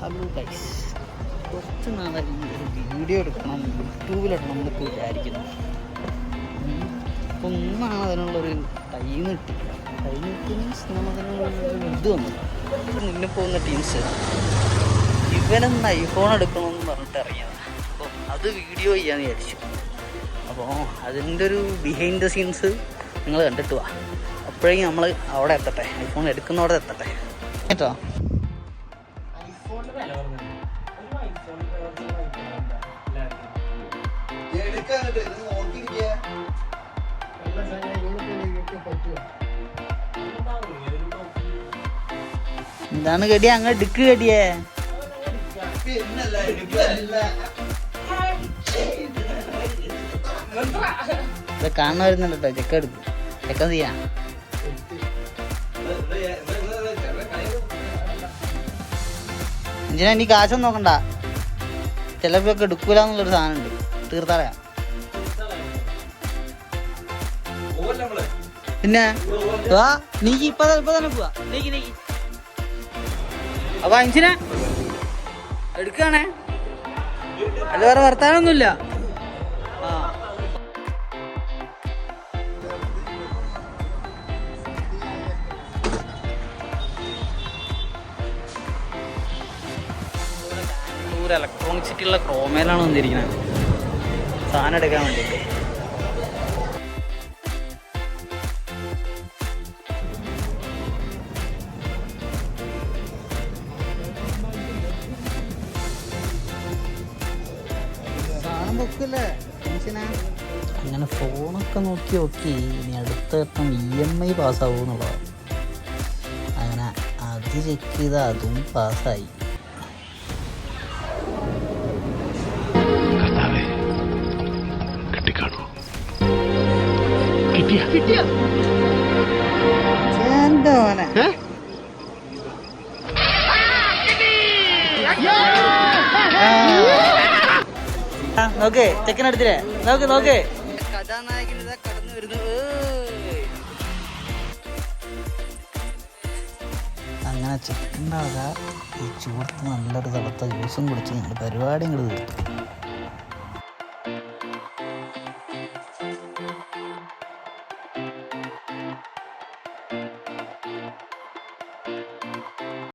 Hello guys, കുറച്ച് നാളായി ഒരു വീഡിയോ എടുക്കണം, യൂട്യൂബിലിടണം എന്നൊക്കെ വിചാരിക്കുന്നു. അപ്പം ഒന്നാണ് അതിനുള്ളൊരു ടൈം കിട്ടില്ല. ടൈം കിട്ടി മീൻസ് നമുക്കതിനുള്ളൊരു ഇത് വന്നില്ല. മുന്നേ പോകുന്ന ടീംസ് ഇവനൊന്ന് ഐഫോൺ എടുക്കണമെന്ന് പറഞ്ഞിട്ട് ഇറങ്ങിയതാണ്. അപ്പോൾ അത് വീഡിയോ ചെയ്യാമെന്ന് വിചാരിച്ചു. അപ്പോൾ അതിൻ്റെ ഒരു ബിഹൈൻഡ് ദ സീൻസ് നിങ്ങൾ കണ്ടിട്ട് വാ. അപ്പോഴേക്കും നമ്മൾ അവിടെ എത്തട്ടെ, ഐഫോൺ എടുക്കുന്നവിടെ എത്തട്ടെ കേട്ടോ. എന്താണ് കടിയ അങ്ങ് എടുക്ക് കടിയേ? കാണാൻ വരുന്നുണ്ട് കേട്ടോ. ചെക്ക എടുക്കും, ചെക്ക ചെയ്യാ. എന്തിനാ നീ കാശൊന്നും നോക്കണ്ട, ചിലപ്പോഴൊക്കെ എടുക്കൂല എന്നുള്ളൊരു സാധനം ഉണ്ട്. തീർത്താളയാ പിന്നെ വാ, നീ ഇപ്പൊ തന്നെ പോവാ. നീക്ക് അപ്പൊ അഞ്ചിനെ എടുക്കാണേ, അത് വേറെ വർത്താനൊന്നുമില്ല. ആ ഇലക്ട്രോണിക് സിറ്റിയുള്ള ക്രോമയിലാണ് വന്നിരിക്കുന്നത് സാധനം എടുക്കാൻ വേണ്ടിയിട്ട്. സാധനം വെക്കില്ലേ അങ്ങനെ ഫോണൊക്കെ നോക്കി ഇനി അടുത്ത ഘട്ടം EMI പാസ്സാവുമെന്നുള്ളതാണ്. അങ്ങനെ അത് ചെക്ക് ചെയ്ത് അതും പാസ്സായി. നോക്കേ ചെക്കനെടുത്തില്ലേ, നോക്ക് കഥാനായകൻ കടന്നു വരുന്നു. അങ്ങനെ ചെക്കൻ്റെ ഈ ചൂടത്ത് നല്ലൊരു തളത്ത ജ്യൂസും കുടിച്ച് ഞങ്ങൾ പരിപാടി ഇങ്ങോട്ട് തീർത്തു.